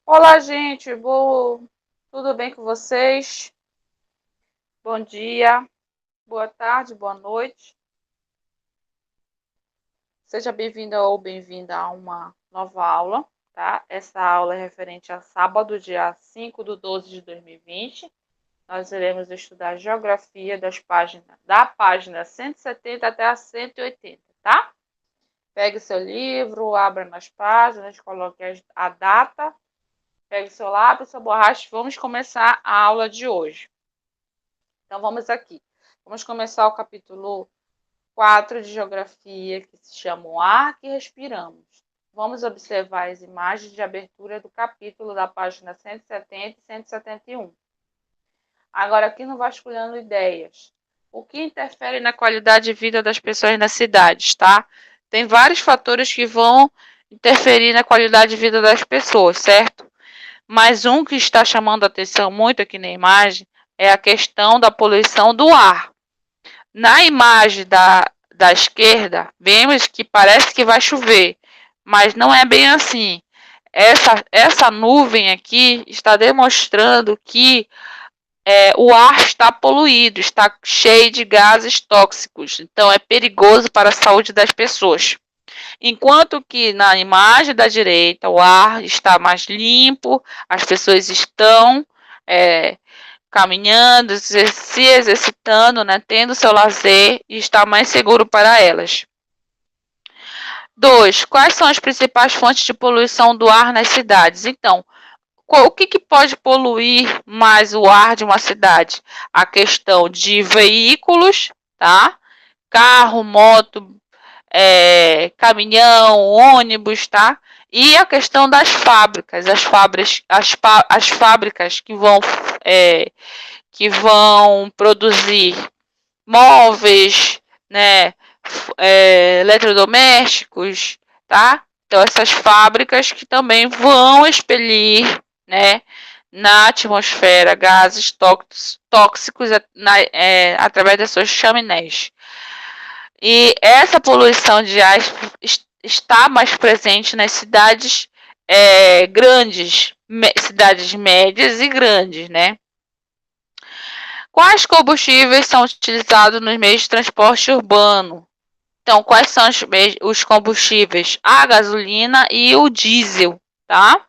Olá, gente. Tudo bem com vocês? Bom dia, boa tarde, boa noite. Seja bem-vindo ou bem-vinda a uma nova aula, tá? Essa aula é referente a sábado, dia 5/12/2020. Nós iremos estudar geografia da página 170 até a 180, tá? Pegue seu livro, abra nas páginas, coloque a data. Pegue seu lápis, sua borracha, vamos começar a aula de hoje. Então, vamos aqui. Vamos começar o capítulo 4 de Geografia, que se chama O Ar que Respiramos. Vamos observar as imagens de abertura do capítulo da página 170 e 171. Agora, aqui no Vasculhando Ideias. O que interfere na qualidade de vida das pessoas nas cidades, tá? Tem vários fatores que vão interferir na qualidade de vida das pessoas, certo? Mas um que está chamando a atenção muito aqui na imagem é a questão da poluição do ar. Na imagem da esquerda, vemos que parece que vai chover, mas não é bem assim. Essa nuvem aqui está demonstrando que o ar está poluído, está cheio de gases tóxicos, então é perigoso para a saúde das pessoas. Enquanto que na imagem da direita o ar está mais limpo, as pessoas estão caminhando, se exercitando, né, tendo seu lazer e está mais seguro para elas. 2. Quais são as principais fontes de poluição do ar nas cidades? Então, o que pode poluir mais o ar de uma cidade? A questão de veículos, tá? Carro, moto, caminhão, ônibus, tá? E a questão das fábricas, as fábricas que vão produzir móveis, né, eletrodomésticos, tá? Então essas fábricas que também vão expelir, né, na atmosfera gases tóxicos através das suas chaminés. E essa poluição de ar está mais presente nas cidades grandes, cidades médias e grandes, né? Quais combustíveis são utilizados nos meios de transporte urbano? Então, quais são os combustíveis? A gasolina e o diesel, tá?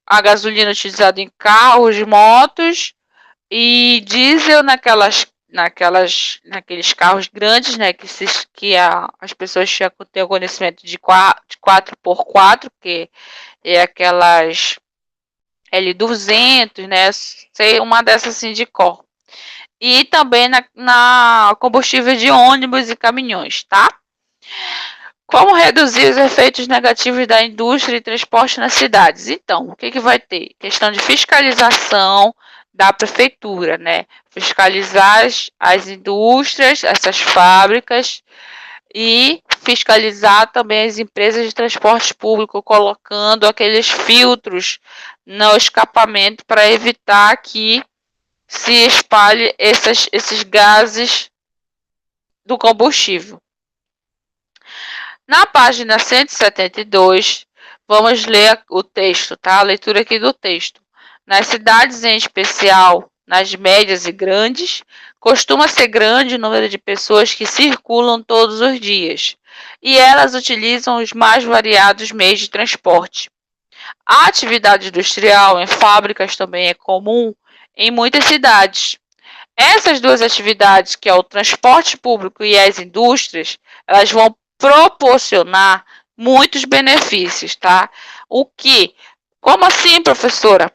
A gasolina utilizada em carros, motos e diesel naqueles carros grandes, né, que as pessoas têm o conhecimento de 4x4, que é aquelas L200, né, sei uma dessas assim de cor. E também na combustível de ônibus e caminhões, tá? Como reduzir os efeitos negativos da indústria e transporte nas cidades? Então, o que vai ter? Questão de fiscalização da prefeitura, né? Fiscalizar as indústrias, essas fábricas e fiscalizar também as empresas de transporte público, colocando aqueles filtros no escapamento para evitar que se espalhe esses gases do combustível. Na página 172, vamos ler o texto, tá? A leitura aqui do texto. Nas cidades, em especial nas médias e grandes, costuma ser grande o número de pessoas que circulam todos os dias, e elas utilizam os mais variados meios de transporte. A atividade industrial em fábricas também é comum em muitas cidades. Essas duas atividades, que é o transporte público e as indústrias, elas vão proporcionar muitos benefícios, tá? Como assim, professora?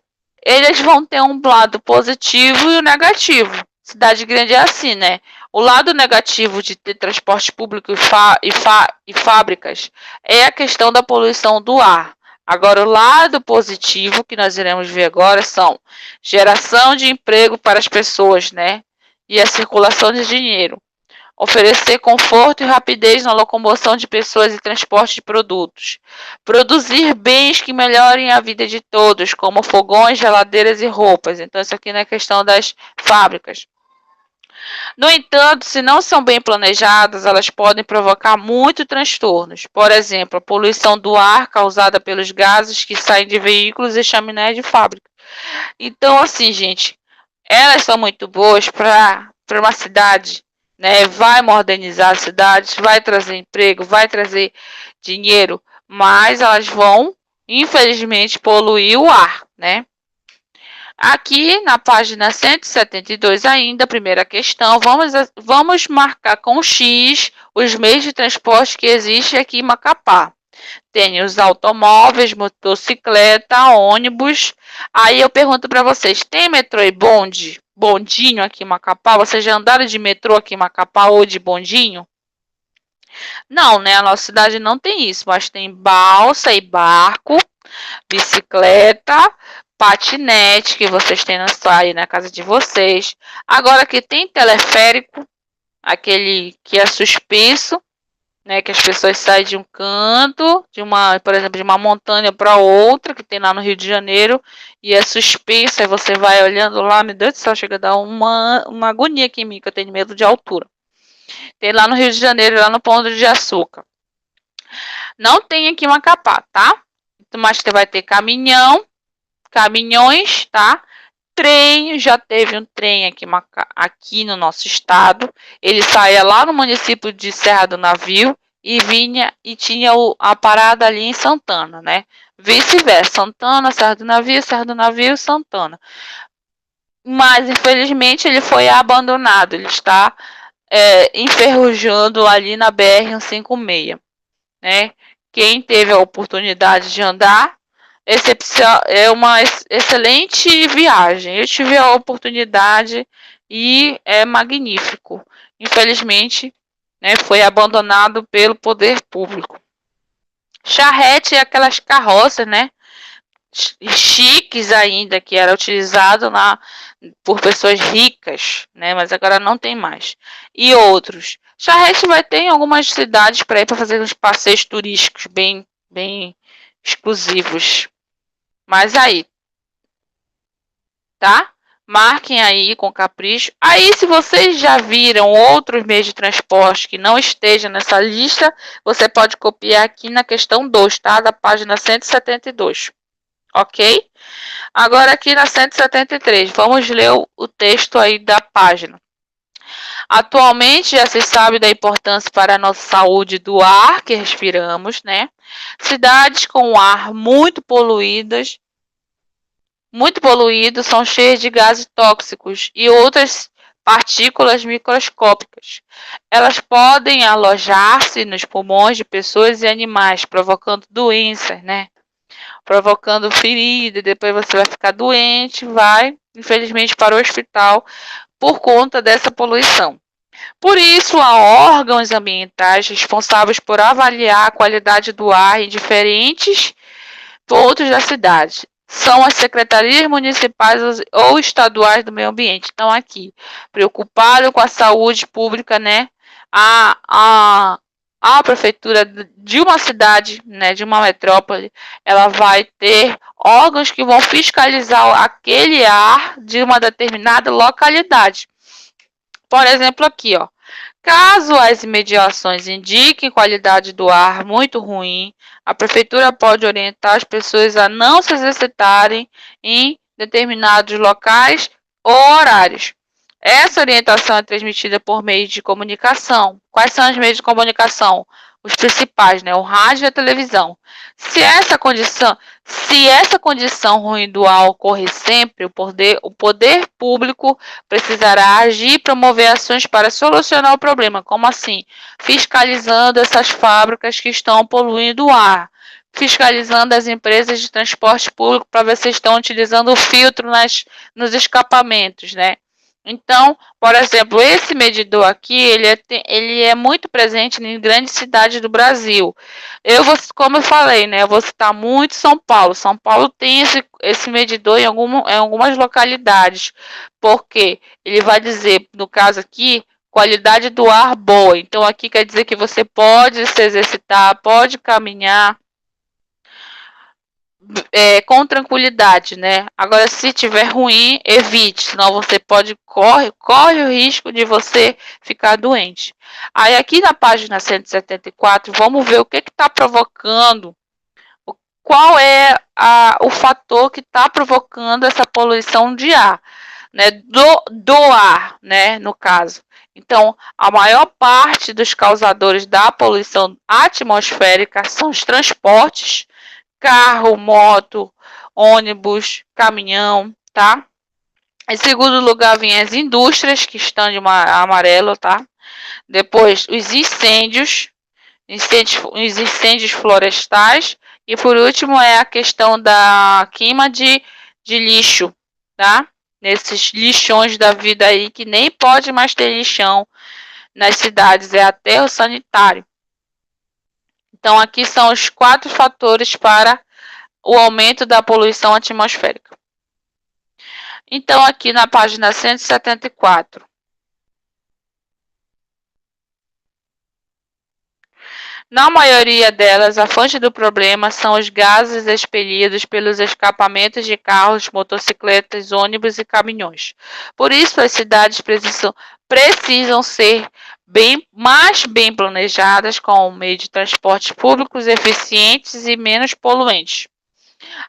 Eles vão ter um lado positivo e um negativo. Cidade grande é assim, né? O lado negativo de ter transporte público e fábricas é a questão da poluição do ar. Agora, o lado positivo que nós iremos ver agora são geração de emprego para as pessoas, né? E a circulação de dinheiro. Oferecer conforto e rapidez na locomoção de pessoas e transporte de produtos. Produzir bens que melhorem a vida de todos, como fogões, geladeiras e roupas. Então, isso aqui não é questão das fábricas. No entanto, se não são bem planejadas, elas podem provocar muitos transtornos. Por exemplo, a poluição do ar causada pelos gases que saem de veículos e chaminés de fábrica. Então, assim, gente, elas são muito boas para uma cidade, né? Vai modernizar a cidade, vai trazer emprego, vai trazer dinheiro, mas elas vão, infelizmente, poluir o ar, né? Aqui na página 172 ainda, primeira questão, vamos marcar com X os meios de transporte que existem aqui em Macapá. Tem os automóveis, motocicleta, ônibus. Aí eu pergunto para vocês, tem metrô e bonde? Bondinho aqui em Macapá? Vocês já andaram de metrô aqui em Macapá ou de bondinho? Não, né? A nossa cidade não tem isso, mas tem balsa e barco, bicicleta, patinete que vocês têm aí na casa de vocês. Agora que tem teleférico, aquele que é suspenso, né, que as pessoas saem de um canto, por exemplo, de uma montanha para outra, que tem lá no Rio de Janeiro, e é suspenso, aí você vai olhando lá, meu Deus do céu, chega a dar uma agonia aqui em mim, que eu tenho medo de altura. Tem lá no Rio de Janeiro, lá no Pão de Açúcar. Não tem aqui em Macapá, tá? Mas você vai ter caminhões, tá? Trem, já teve um trem aqui no nosso estado. Ele saía lá no município de Serra do Navio e vinha e tinha a parada ali em Santana, né? Vice-versa, Santana, Serra do Navio, Santana. Mas infelizmente ele foi abandonado. Ele está enferrujando ali na BR-156, né? Quem teve a oportunidade de andar, é uma excelente viagem. Eu tive a oportunidade e é magnífico. Infelizmente, né, foi abandonado pelo poder público. Charrete é aquelas carroças, né, chiques ainda, que era utilizado por pessoas ricas, né, mas agora não tem mais. E outros. Charrete vai ter em algumas cidades para ir para fazer uns passeios turísticos bem exclusivos. Mas aí, tá? Marquem aí com capricho. Aí, se vocês já viram outros meios de transporte que não estejam nessa lista, você pode copiar aqui na questão 2, tá? Da página 172. Ok? Agora aqui na 173, vamos ler o texto aí da página. Atualmente já se sabe da importância para a nossa saúde do ar que respiramos, né? Cidades com ar muito poluído, são cheias de gases tóxicos e outras partículas microscópicas. Elas podem alojar-se nos pulmões de pessoas e animais, provocando doenças, né? Provocando ferida, depois você vai ficar doente, vai, infelizmente, para o hospital por conta dessa poluição. Por isso, há órgãos ambientais responsáveis por avaliar a qualidade do ar em diferentes pontos da cidade. São as secretarias municipais ou estaduais do meio ambiente. Estão aqui, preocupados com a saúde pública, né? A prefeitura de uma cidade, né, de uma metrópole, ela vai ter órgãos que vão fiscalizar aquele ar de uma determinada localidade. Por exemplo, aqui, ó. Caso as imediações indiquem qualidade do ar muito ruim, a prefeitura pode orientar as pessoas a não se exercitarem em determinados locais ou horários. Essa orientação é transmitida por meio de comunicação. Quais são os meios de comunicação? Os principais, né? O rádio e a televisão. Se essa condição ruim do ar ocorrer sempre, o poder público precisará agir e promover ações para solucionar o problema. Como assim? Fiscalizando essas fábricas que estão poluindo o ar. Fiscalizando as empresas de transporte público para ver se estão utilizando o filtro nos escapamentos, né? Então, por exemplo, esse medidor aqui, ele é muito presente em grandes cidades do Brasil. Como eu falei, né, eu vou citar muito São Paulo. São Paulo tem esse medidor em algumas localidades, porque ele vai dizer, no caso aqui, qualidade do ar boa. Então, aqui quer dizer que você pode se exercitar, pode caminhar com tranquilidade, né? Agora, se tiver ruim, evite, senão você corre o risco de você ficar doente. Aí aqui na página 174, vamos ver o que está provocando, qual é o fator que está provocando essa poluição de ar, né? Do ar, né? No caso. Então, a maior parte dos causadores da poluição atmosférica são os transportes, carro, moto, ônibus, caminhão, tá? Em segundo lugar, vem as indústrias, que estão de amarelo, tá? Depois, os incêndios florestais. E por último, é a questão da queima de lixo, tá? Nesses lixões da vida aí, que nem pode mais ter lixão nas cidades, é aterro sanitário. Então, aqui são os 4 fatores para o aumento da poluição atmosférica. Então, aqui na página 174. Na maioria delas, a fonte do problema são os gases expelidos pelos escapamentos de carros, motocicletas, ônibus e caminhões. Por isso, as cidades precisam ser mais bem planejadas, com um meio de transportes públicos eficientes e menos poluentes.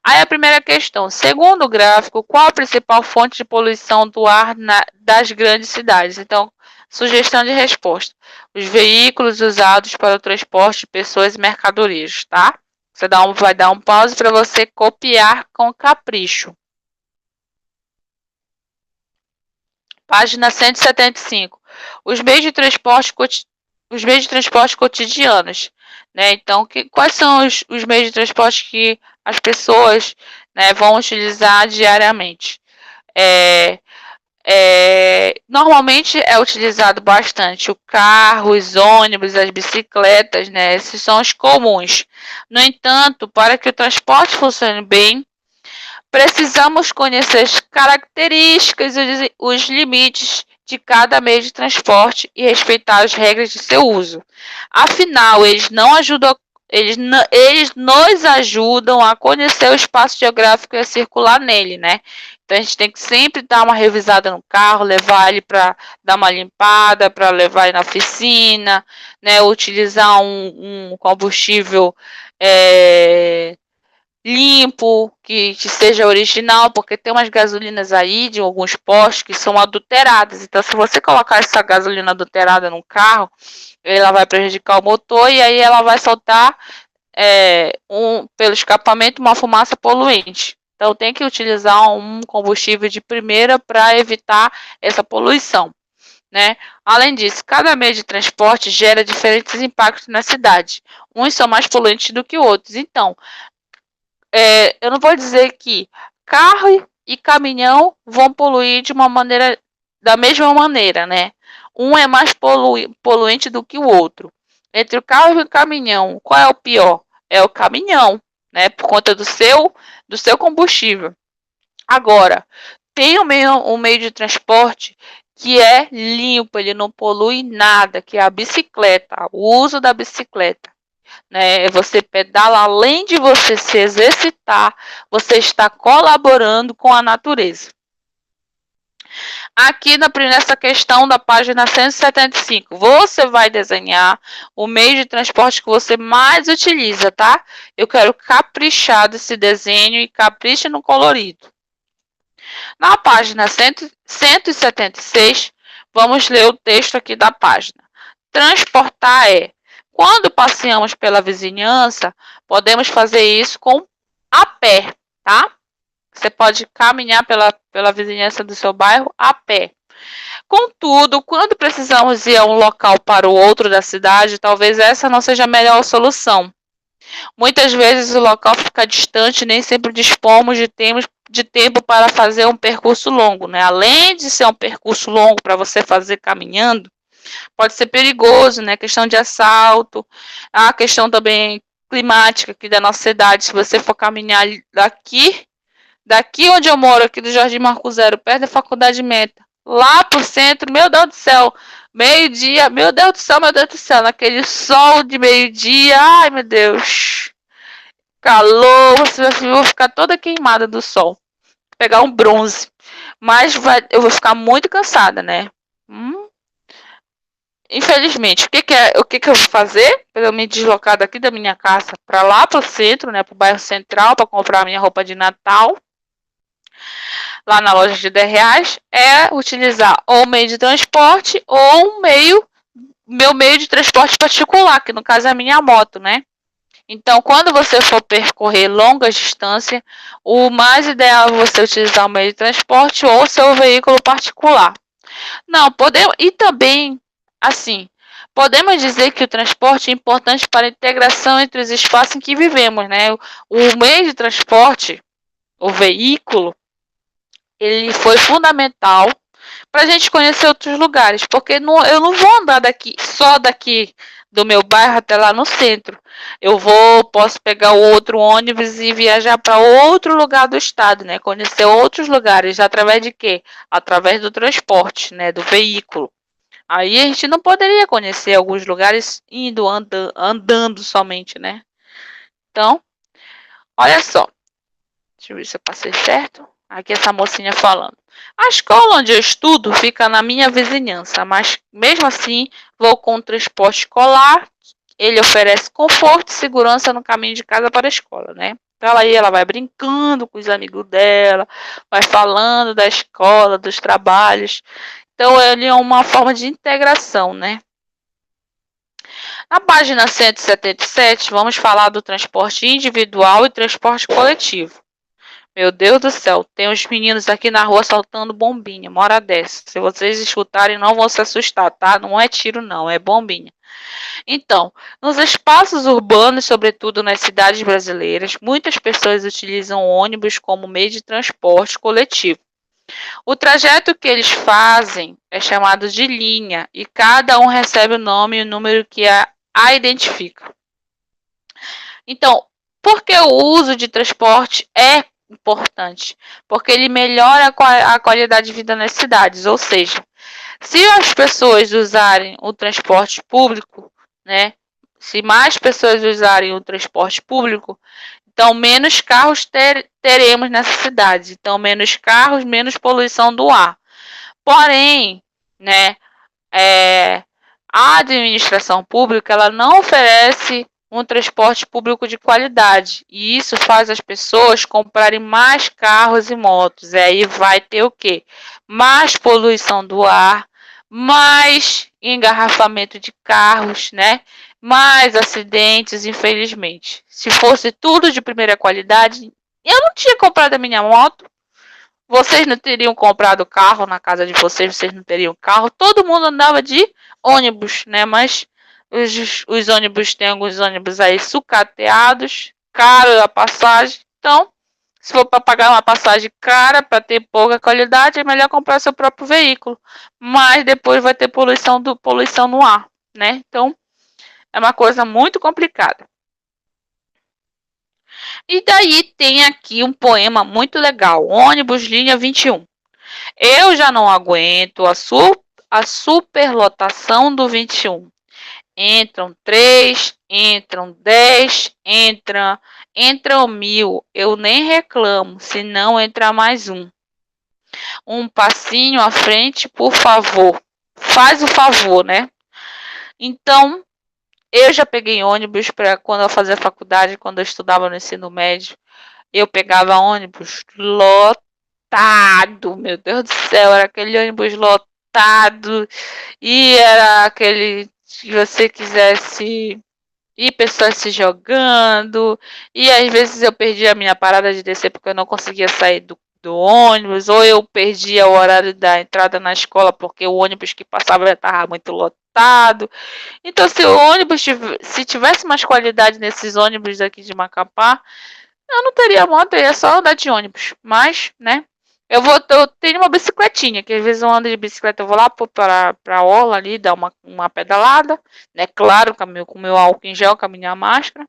Aí a primeira questão, segundo o gráfico, qual a principal fonte de poluição do ar das grandes cidades? Então, sugestão de resposta. Os veículos usados para o transporte de pessoas e mercadorias, tá? Você vai dar um pause para você copiar com capricho. Página 175. Os meios de transporte cotidianos, né? Então, quais são os meios de transporte que as pessoas, né, vão utilizar diariamente? Normalmente é utilizado bastante o carro, os ônibus, as bicicletas, né? Esses são os comuns. No entanto, para que o transporte funcione bem, precisamos conhecer as características e os limites de cada meio de transporte e respeitar as regras de seu uso. Afinal, eles nos ajudam a conhecer o espaço geográfico e a circular nele, né? Então a gente tem que sempre dar uma revisada no carro, levar ele para dar uma limpada, para levar ele na oficina, né? Utilizar um combustível limpo, que seja original, porque tem umas gasolinas aí de alguns postos que são adulteradas. Então, se você colocar essa gasolina adulterada no carro, ela vai prejudicar o motor e aí ela vai soltar pelo escapamento uma fumaça poluente. Então, tem que utilizar um combustível de primeira para evitar essa poluição, né? Além disso, cada meio de transporte gera diferentes impactos na cidade. Uns são mais poluentes do que outros. Então, eu não vou dizer que carro e caminhão vão poluir da mesma maneira, né? Um é mais poluente do que o outro. Entre o carro e o caminhão, qual é o pior? É o caminhão, né? Por conta do seu combustível. Agora, tem um meio de transporte que é limpo, ele não polui nada, que é a bicicleta, o uso da bicicleta, né? Você pedala, além de você se exercitar, você está colaborando com a natureza. Aqui nessa questão da página 175, você vai desenhar o meio de transporte que você mais utiliza, tá? Eu quero caprichar desse desenho e capricha no colorido. Na página 176, vamos ler o texto aqui da página. Transportar quando passeamos pela vizinhança, podemos fazer isso a pé, tá? Você pode caminhar pela vizinhança do seu bairro a pé. Contudo, quando precisamos ir a um local para o outro da cidade, talvez essa não seja a melhor solução. Muitas vezes o local fica distante e nem sempre dispomos de tempo para fazer um percurso longo, né? Além de ser um percurso longo para você fazer caminhando, pode ser perigoso, né? Questão de assalto, a questão também climática aqui da nossa cidade. Se você for caminhar daqui onde eu moro, aqui do Jardim Marco Zero, perto da Faculdade Meta, lá pro centro, meu Deus do céu, meio-dia, meu Deus do céu, naquele sol de meio-dia, ai meu Deus. calor, eu vou ficar toda queimada do sol. Pegar um bronze. Mas eu vou ficar muito cansada, né? Infelizmente, o que eu vou fazer para eu me deslocar daqui da minha casa para lá para o centro, né, para o bairro Central, para comprar minha roupa de Natal, lá na loja de R$ 10, é utilizar ou meio de transporte ou meu meio de transporte particular, que no caso é a minha moto, né? Então, quando você for percorrer longas distâncias, o mais ideal é você utilizar o meio de transporte ou seu veículo particular. Não, podemos. E também, assim, podemos dizer que o transporte é importante para a integração entre os espaços em que vivemos, né? O meio de transporte, o veículo, ele foi fundamental para a gente conhecer outros lugares, porque não, eu não vou andar só daqui do meu bairro até lá no centro. Posso pegar o outro ônibus e viajar para outro lugar do estado, né? Conhecer outros lugares através de quê? Através do transporte, né? Do veículo. Aí a gente não poderia conhecer alguns lugares andando somente, né? Então, olha só. Deixa eu ver se eu passei certo. Aqui essa mocinha falando. A escola onde eu estudo fica na minha vizinhança, mas mesmo assim vou com o transporte escolar. Ele oferece conforto e segurança no caminho de casa para a escola, né? Então ela vai brincando com os amigos dela, vai falando da escola, dos trabalhos. Então ele é uma forma de integração, né? Na página 177, vamos falar do transporte individual e transporte coletivo. Meu Deus do céu, tem uns meninos aqui na rua soltando bombinha, uma hora dessa. Se vocês escutarem, não vão se assustar, tá? Não é tiro, não, é bombinha. Então, nos espaços urbanos, sobretudo nas cidades brasileiras, muitas pessoas utilizam ônibus como meio de transporte coletivo. O trajeto que eles fazem é chamado de linha e cada um recebe o nome e o número que a identifica. Então, por que o uso de transporte é importante? Porque ele melhora a qualidade de vida nas cidades, ou seja, se as pessoas usarem o transporte público, né? Se mais pessoas usarem o transporte público, então menos carros teremos nessa cidade. Então, menos carros, menos poluição do ar. Porém, né, a administração pública ela não oferece um transporte público de qualidade e isso faz as pessoas comprarem mais carros e motos. E aí vai ter o quê? Mais poluição do ar, mais engarrafamento de carros, né? Mais acidentes, infelizmente. Se fosse tudo de primeira qualidade, eu não tinha comprado a minha moto. Vocês não teriam comprado carro na casa de vocês não teriam carro. Todo mundo andava de ônibus, né? Mas os ônibus, tem alguns ônibus aí sucateados, caro a passagem. Então, se for para pagar uma passagem cara, para ter pouca qualidade, é melhor comprar seu próprio veículo. Mas depois vai ter poluição no ar, né? Então, é uma coisa muito complicada. E daí tem aqui um poema muito legal, Ônibus Linha 21. Eu já não aguento a superlotação do 21. Entram 3, entram 10, entram 1000. Eu nem reclamo, se não entra mais um. Um passinho à frente, por favor. Faz o favor, né? Então, eu já peguei ônibus para quando eu fazia faculdade, quando eu estudava no ensino médio. Eu pegava ônibus lotado, meu Deus do céu, era aquele ônibus lotado e era aquele que você quisesse ir pessoas se jogando e às vezes eu perdia a minha parada de descer porque eu não conseguia sair do ônibus ou eu perdia o horário da entrada na escola porque o ônibus que passava já estava muito lotado. Então se tivesse mais qualidade nesses ônibus aqui de Macapá, eu não teria moto, eu ia só andar de ônibus. Mas, né? Eu tenho uma bicicletinha, que às vezes eu ando de bicicleta, eu vou lá para a orla ali, dar uma pedalada, né? Claro, com o meu álcool em gel, com a minha máscara,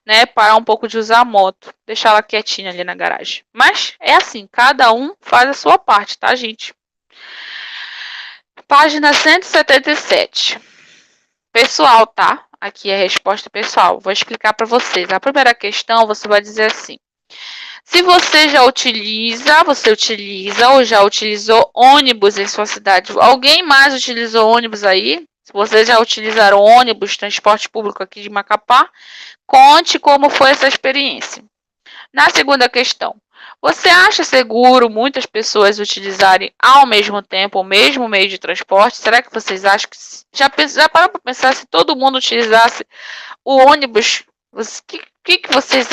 né? Parar um pouco de usar a moto, deixar ela quietinha ali na garagem. Mas é assim, cada um faz a sua parte, tá, gente? Página 177. Pessoal, tá? Aqui é a resposta pessoal. Vou explicar para vocês. A primeira questão, você vai dizer assim: se você você utiliza ou já utilizou ônibus em sua cidade. Alguém mais utilizou ônibus aí? Se vocês já utilizaram ônibus, transporte público aqui de Macapá, conte como foi essa experiência. Na segunda questão, você acha seguro muitas pessoas utilizarem ao mesmo tempo o mesmo meio de transporte? Será que vocês acham que já parou para pensar se todo mundo utilizasse o ônibus? O que vocês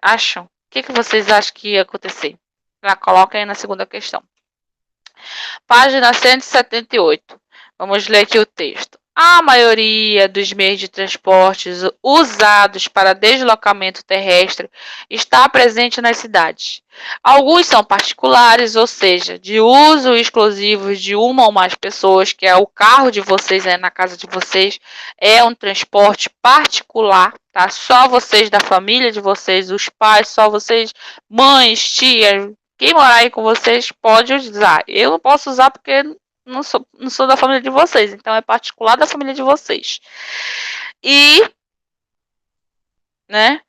acham? O que vocês acham que ia acontecer? Já coloca aí na segunda questão. Página 178. Vamos ler aqui o texto. A maioria dos meios de transporte usados para deslocamento terrestre está presente nas cidades. Alguns são particulares, ou seja, de uso exclusivo de uma ou mais pessoas, que é o carro de vocês, na casa de vocês, é um transporte particular, tá? Só vocês da família de vocês, os pais, só vocês, mães, tias, quem morar aí com vocês pode usar. Eu não posso usar porque não sou da família de vocês, então é particular da família de vocês. E, né,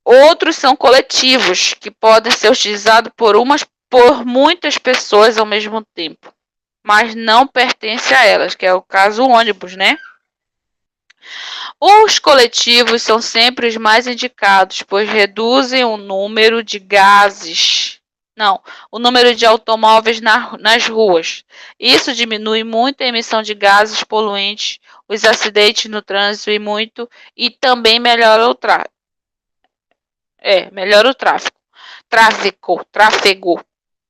outros são coletivos, que podem ser utilizados por muitas pessoas ao mesmo tempo, mas não pertence a elas, que é o caso ônibus, né? Os coletivos são sempre os mais indicados, pois reduzem o número de o número de automóveis nas ruas. Isso diminui muito a emissão de gases poluentes, os acidentes no trânsito e também melhora o tráfego. Melhora o tráfego. Tráfego.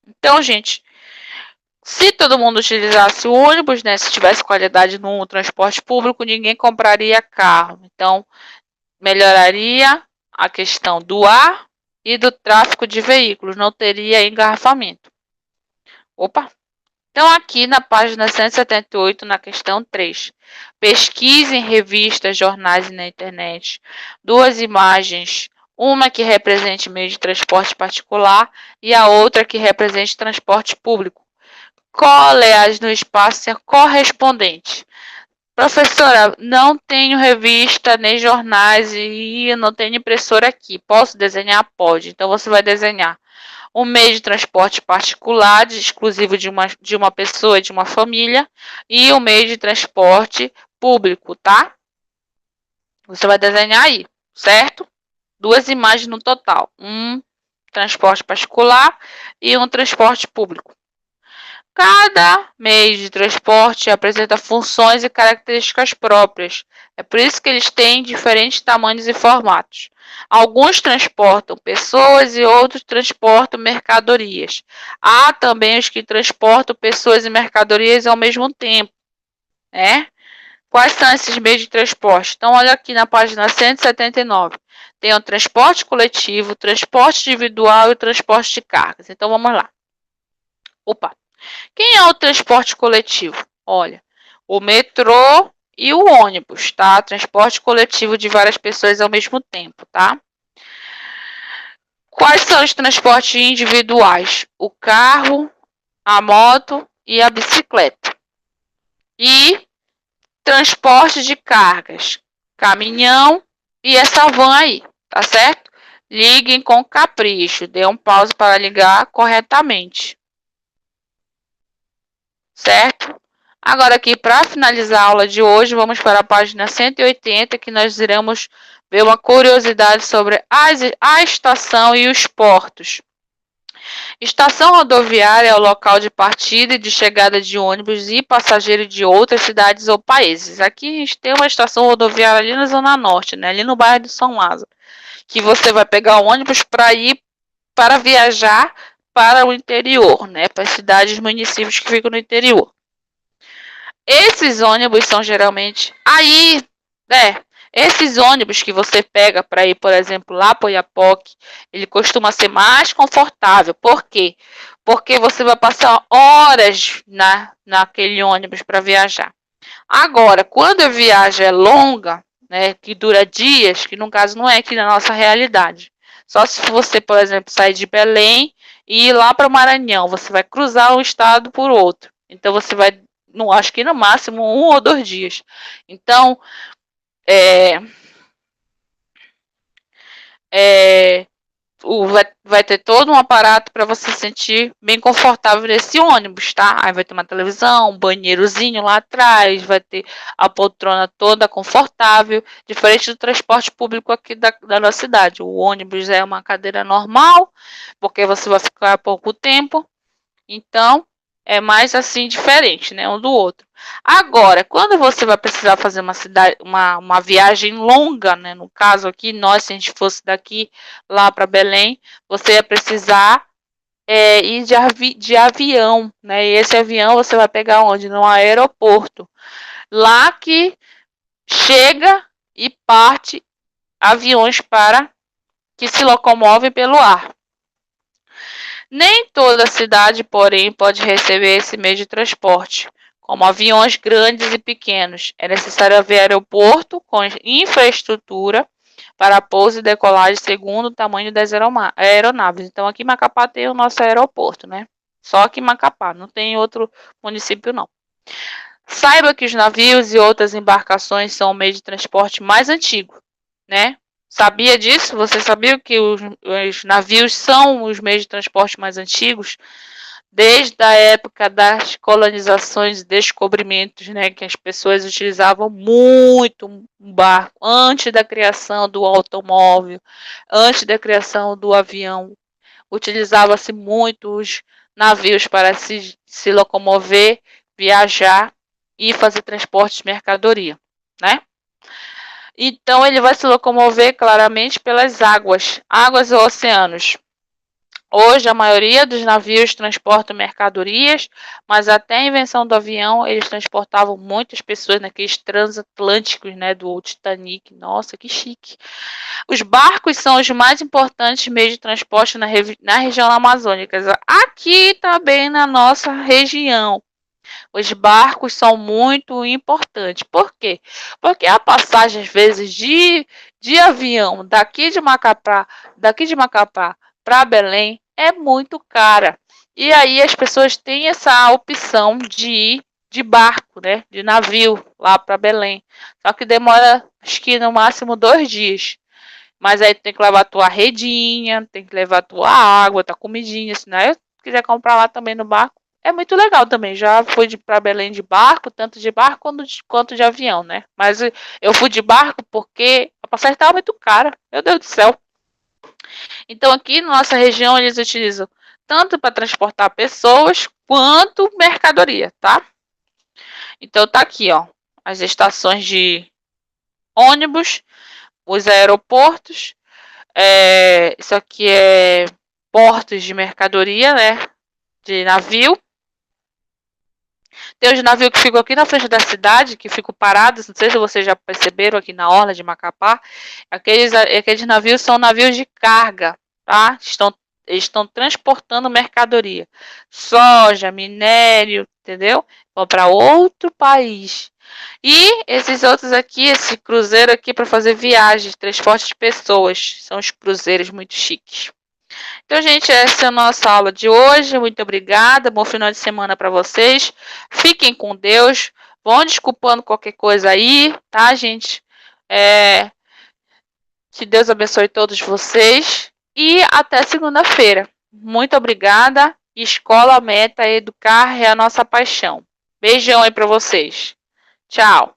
Então, gente, se todo mundo utilizasse o ônibus, né, se tivesse qualidade no transporte público, ninguém compraria carro. Então, melhoraria a questão do ar e do tráfego de veículos, não teria engarrafamento. Opa! Então, aqui na página 178, na questão 3, pesquise em revistas, jornais e na internet 2 imagens, uma que represente meio de transporte particular e a outra que represente transporte público. Cole-as no espaço correspondente. Professora, não tenho revista nem jornais e não tenho impressora aqui. Posso desenhar? Pode. Então, você vai desenhar um meio de transporte particular, exclusivo de uma pessoa e de uma família, e um meio de transporte público, tá? Você vai desenhar aí, certo? 2 imagens no total. Um transporte particular e um transporte público. Cada meio de transporte apresenta funções e características próprias. É por isso que eles têm diferentes tamanhos e formatos. Alguns transportam pessoas e outros transportam mercadorias. Há também os que transportam pessoas e mercadorias ao mesmo tempo, né? Quais são esses meios de transporte? Então, olha aqui na página 179. Tem o transporte coletivo, o transporte individual e o transporte de cargas. Então, vamos lá. Opa! Quem é o transporte coletivo? Olha, o metrô e o ônibus, tá? Transporte coletivo de várias pessoas ao mesmo tempo, tá? Quais são os transportes individuais? O carro, a moto e a bicicleta. E transporte de cargas, caminhão e essa van aí, tá certo? Liguem com capricho, dê um pause para ligar corretamente. Certo? Agora aqui, para finalizar a aula de hoje, vamos para a página 180, que nós iremos ver uma curiosidade sobre a estação e os portos. Estação rodoviária é o local de partida e de chegada de ônibus e passageiros de outras cidades ou países. Aqui a gente tem uma estação rodoviária ali na Zona Norte, né? Ali no bairro de São Lázaro, que você vai pegar o ônibus para viajar para o interior, né? Para as cidades e municípios que ficam no interior. Esses ônibus são geralmente esses ônibus que você pega para ir, por exemplo, lá para Oiapoque, ele costuma ser mais confortável. Por quê? Porque você vai passar horas naquele ônibus para viajar. Agora, quando a viagem é longa, né, que dura dias, que no caso não é aqui na nossa realidade. Só se você, por exemplo, sair de Belém e ir lá para o Maranhão, você vai cruzar um estado por outro. Então, você vai, acho que no máximo 1 ou 2 dias. Então, É, é, vai ter todo um aparato para você se sentir bem confortável nesse ônibus, tá? Aí vai ter uma televisão, um banheirozinho lá atrás, vai ter a poltrona toda confortável, diferente do transporte público aqui da nossa cidade. O ônibus é uma cadeira normal, porque você vai ficar pouco tempo, então é mais assim diferente, né, um do outro. Agora, quando você vai precisar fazer uma viagem longa, né, no caso aqui, nós, se a gente fosse daqui lá para Belém, você ia precisar ir de avião, né? E esse avião você vai pegar onde? No aeroporto. Lá que chega e parte aviões para que se locomovem pelo ar. Nem toda cidade, porém, pode receber esse meio de transporte, como aviões grandes e pequenos. É necessário haver aeroporto com infraestrutura para pouso e decolagem segundo o tamanho das aeronaves. Então, aqui em Macapá tem o nosso aeroporto, né? Só aqui em Macapá, não tem outro município, não. Saiba que os navios e outras embarcações são o meio de transporte mais antigo, né? Sabia disso? Você sabia que os navios são os meios de transporte mais antigos? Desde a época das colonizações e descobrimentos, né? Que as pessoas utilizavam muito um barco antes da criação do automóvel, antes da criação do avião. Utilizava-se muito os navios para se locomover, viajar e fazer transporte de mercadoria, né? Então ele vai se locomover claramente pelas águas e oceanos. Hoje a maioria dos navios transportam mercadorias, mas até a invenção do avião eles transportavam muitas pessoas naqueles transatlânticos, né, do Titanic. Nossa, que chique. Os barcos são os mais importantes meios de transporte na região amazônica. Aqui também na nossa região. Os barcos são muito importantes. Por quê? Porque a passagem, às vezes, de avião daqui de Macapá para Belém é muito cara. E aí as pessoas têm essa opção de ir de barco, né? De navio lá para Belém. Só que demora, acho que no máximo 2 dias. Mas aí tem que levar tua redinha, tem que levar tua água, tua comidinha. Se não quiser comprar lá também no barco, é muito legal também. Já fui para Belém de barco, tanto de barco quanto de avião, né? Mas eu fui de barco porque a passagem estava muito cara. Meu Deus do céu. Então aqui na nossa região eles utilizam tanto para transportar pessoas quanto mercadoria, tá? Então tá aqui, ó, as estações de ônibus, os aeroportos. Isso aqui é portos de mercadoria, né? De navio. Tem os navios que ficam aqui na frente da cidade, que ficam parados. Não sei se vocês já perceberam aqui na orla de Macapá. Aqueles navios são navios de carga, tá? Eles estão transportando mercadoria. Soja, minério, entendeu? Vão para outro país. E esses outros aqui, esse cruzeiro aqui para fazer viagens, transporte de pessoas. São os cruzeiros muito chiques. Então, gente, essa é a nossa aula de hoje. Muito obrigada. Bom final de semana para vocês. Fiquem com Deus. Vão desculpando qualquer coisa aí, tá, gente? Que Deus abençoe todos vocês. E até segunda-feira. Muito obrigada. Escola Meta Educar é a nossa paixão. Beijão aí para vocês. Tchau.